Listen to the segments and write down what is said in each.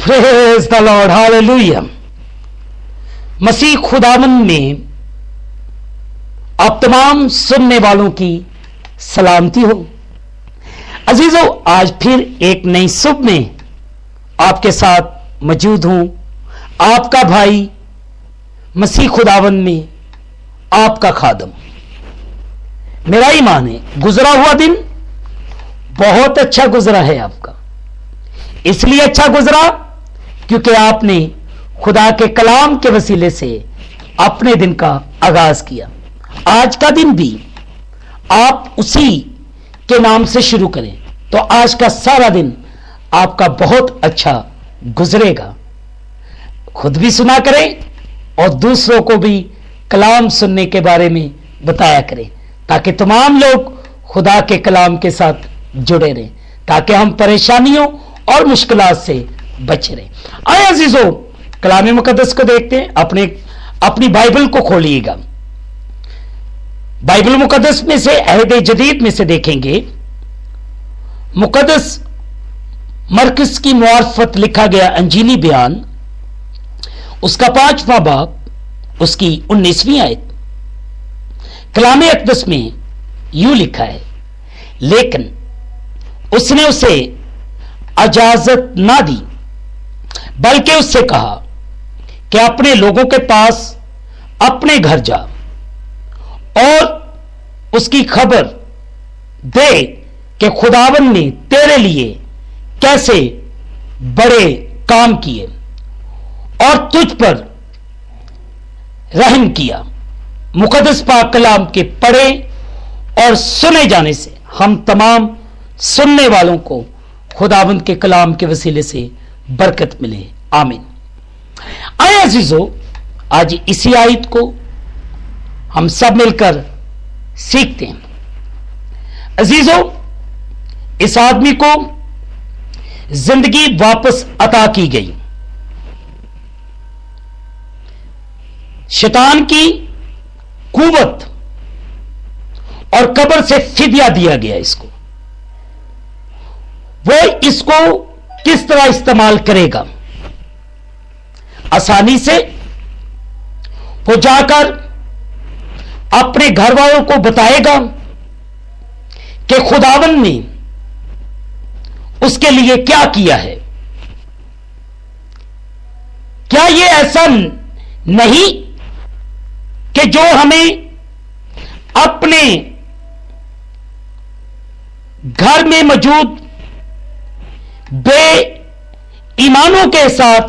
Praise the lord, hallelujah. मसीह खुदावंद में आप तमाम सुनने वालों की सलामती हो। अजीजों, आज फिर एक नई सुबह में आपके साथ मौजूद हूं। आपका भाई मसीह खुदावंद में आपका खादम। मेरा ईमान है गुजरा हुआ दिन बहुत अच्छा गुजरा है आपका। इसलिए अच्छा गुजरा क्योंकि आपने खुदा के कलाम के वसीले से अपने दिन का आगाज किया। आज का दिन भी आप उसी के नाम से शुरू करें तो आज का सारा दिन आपका बहुत अच्छा गुजरेगा। खुद भी सुना करें और दूसरों को भी कलाम सुनने के बारे में बताया करें ताकि तमाम लोग खुदा के कलाम के साथ जुड़े रहें, ताकि हम परेशानियों और मुश्किलात से बचे रहें। आए अजीजों, कलाम मुकद्दस को देखते हैं। अपनी बाइबल को खोलिएगा। बाइबल मुकद्दस में से अहद जदीद में से देखेंगे मुकद्दस मरकस की मुआरफत लिखा गया अंजीली बयान, उसका 5वां बाब, उसकी 19वीं आयत। कलाम अक़दस में यूं लिखा है, लेकिन उसने उसे इजाजत ना दी बल्कि उससे कहा कि अपने लोगों के पास अपने घर जा और उसकी खबर दे कि खुदावन ने तेरे लिए कैसे बड़े काम किए और तुझ पर रहम किया। मुकद्दस पाक कलाम के पढ़े और सुने जाने से हम तमाम सुनने वालों को खुदावंद के कलाम के वसीले से बरकत मिले। आमीन। आए अजीजों, आज इसी आयत को हम सब मिलकर सीखते हैं। अजीजों, इस आदमी को जिंदगी वापस अता की गई। शैतान की कुव्वत और कब्र से फिदिया दिया गया इसको। वो इसको किस तरह इस्तेमाल करेगा? आसानी से वो जाकर अपने घर वालों को बताएगा कि खुदावन ने उसके लिए क्या किया है। क्या ये ऐसा नहीं कि जो हमें अपने घर में मौजूद बेईमानों के साथ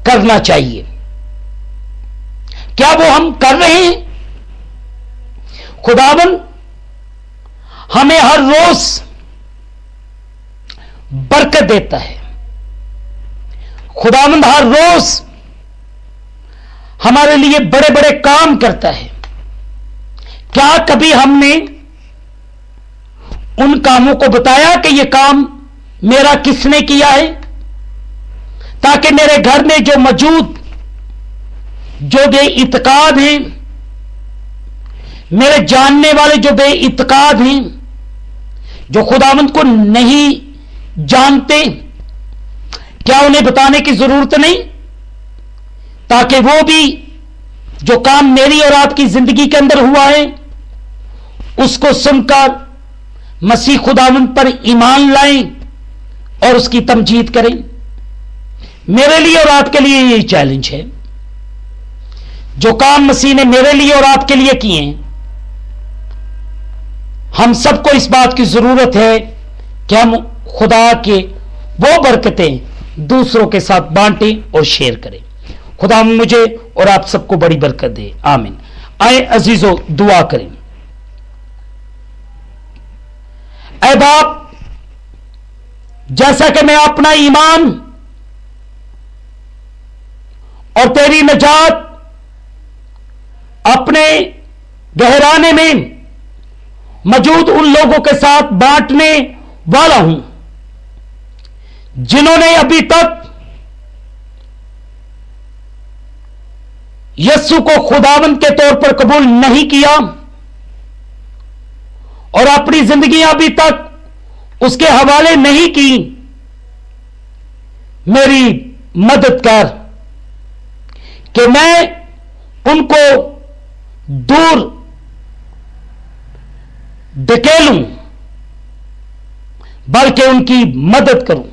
करना चाहिए? क्या वो हम कर रहे हैं? खुदावन हमें हर रोज बरकत देता है। खुदावंद हर रोज हमारे लिए बड़े बड़े काम करता है। क्या कभी हमने उन कामों को बताया कि यह काम मेरा किसने किया है, ताकि मेरे घर में जो मौजूद जो बेइत्काद हैं, मेरे जानने वाले जो बेइत्काद हैं, जो खुदावंद को नहीं जानते, क्या उन्हें बताने की जरूरत नहीं, ताकि वो भी जो काम मेरी और आपकी जिंदगी के अंदर हुआ है उसको सुनकर मसीह खुदावंद पर ईमान लाएं और उसकी तमजीद करें। मेरे लिए और आपके लिए यही चैलेंज है। जो काम मसीह ने मेरे लिए और आपके लिए किए हैं, हम सबको इस बात की जरूरत है कि हम खुदा के वो बरकतें दूसरों के साथ बांटें और शेयर करें। खुदा मुझे और आप सबको बड़ी बरकत दे। आमीन। आए अजीजों, दुआ करें। ऐ बाप, जैसा कि मैं अपना ईमान और तेरी नजात अपने गहराने में मौजूद उन लोगों के साथ बांटने वाला हूं जिन्होंने अभी तक यीशु को खुदावंद के तौर पर कबूल नहीं किया और अपनी जिंदगी अभी तक उसके हवाले नहीं की। मेरी मदद कर कि मैं उनको दूर ढकेलूं, बल्कि उनकी मदद करूं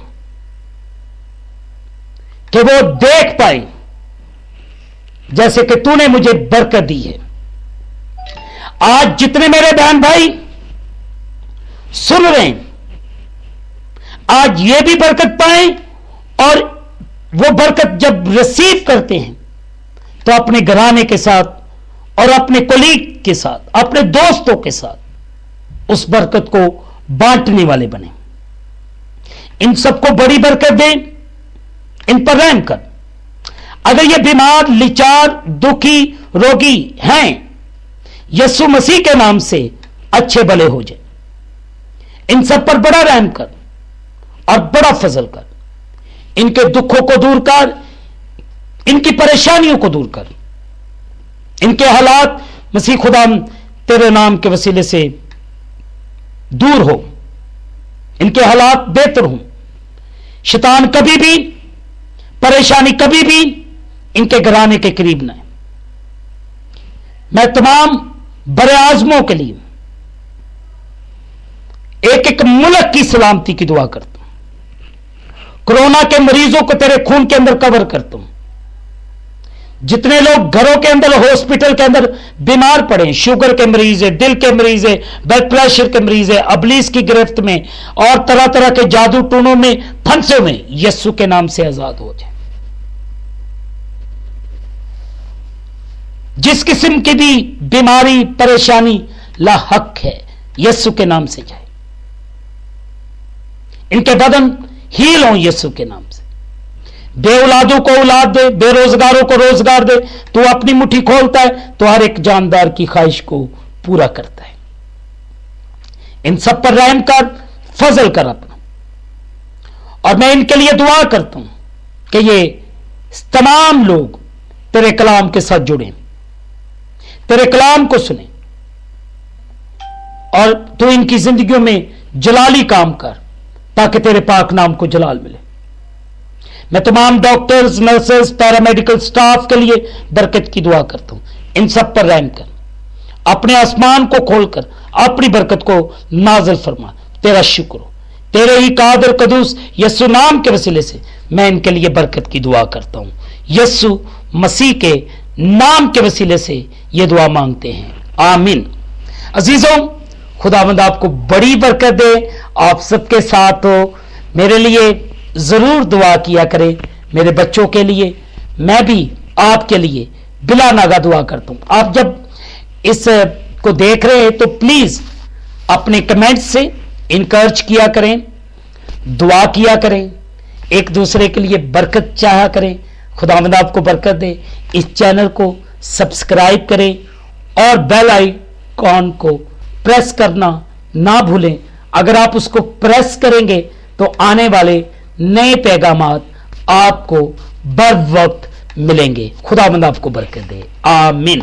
कि वो देख पाए जैसे कि तूने मुझे बरकत दी है। आज जितने मेरे बहन भाई सुन रहे हैं, आज ये भी बरकत पाएं, और वो बरकत जब रिसीव करते हैं तो अपने घराने के साथ और अपने कोलीग के साथ, अपने दोस्तों के साथ उस बरकत को बांटने वाले बने। इन सबको बड़ी बरकत दे, इन पर रहम कर। अगर ये बीमार, लिचार, दुखी, रोगी हैं, यीशु मसीह के नाम से अच्छे भले हो जाए। इन सब पर बड़ा रहम कर और बड़ा फजल कर। इनके दुखों को दूर कर, इनकी परेशानियों को दूर कर। इनके हालात मसीह खुदा तेरे नाम के वसीले से दूर हो, इनके हालात बेहतर हो। शैतान कभी भी, परेशानी कभी भी इनके घराने के करीब न आए। मैं तमाम बड़े आजमों के लिए एक एक मुल्क की सलामती की दुआ करता हूं। कोरोना के मरीजों को तेरे खून के अंदर कवर करता हूं। जितने लोग घरों के अंदर, हॉस्पिटल के अंदर बीमार पड़े, शुगर के मरीज है, दिल के मरीज है, ब्लड प्रेशर के मरीज है, अबलीस की गिरफ्त में और तरह तरह के जादू टूनों में फंसे हुए, यीशु के नाम से आजाद हो जाए। जिस किस्म की भी बीमारी, परेशानी लाहक है, यीशु के नाम से जाए। इनके बदन हील हो यीशु के नाम से। बेऔलादों को औलाद दे, बेरोजगारों को रोजगार दे। तू अपनी मुट्ठी खोलता है तो हर एक जानदार की ख्वाहिश को पूरा करता है। इन सब पर रहम कर, फजल कर अपना। और मैं इनके लिए दुआ करता हूं कि ये तमाम लोग तेरे कलाम के साथ जुड़े, तेरे कलाम को सुने, और तू इनकी जिंदगियों में जलाली काम कर ताकि तेरे पाक नाम को जलाल मिले। मैं तमाम डॉक्टर्स, नर्सेस, पैरामेडिकल स्टाफ के लिए बरकत की दुआ करता हूं। इन सब पर रहम कर, अपने आसमान को खोलकर अपनी बरकत को नाज़िल फरमा। तेरा शुक्र हो। तेरे ही कादर कदूस यीशु नाम के वसीले से मैं इनके लिए बरकत की दुआ करता हूं। यीशु मसीह के नाम के वसीले से ये दुआ मांगते हैं, आमीन। अजीजों, खुदावंद आपको बड़ी बरकत दे, आप सबके साथ हो। मेरे लिए जरूर दुआ किया करें, मेरे बच्चों के लिए। मैं भी आपके लिए बिला नागा दुआ करता हूं। आप जब इस को देख रहे हैं तो प्लीज अपने कमेंट से इनकरेज किया करें, दुआ किया करें, एक दूसरे के लिए बरकत चाहा करें। खुदावंद आपको बरकत दे। इस चैनल को सब्सक्राइब करें और बेल आइकॉन को प्रेस करना ना भूलें। अगर आप उसको प्रेस करेंगे तो आने वाले नए पैगामात आपको बर वक्त मिलेंगे। खुदावंद आपको बरकत दे, आमीन।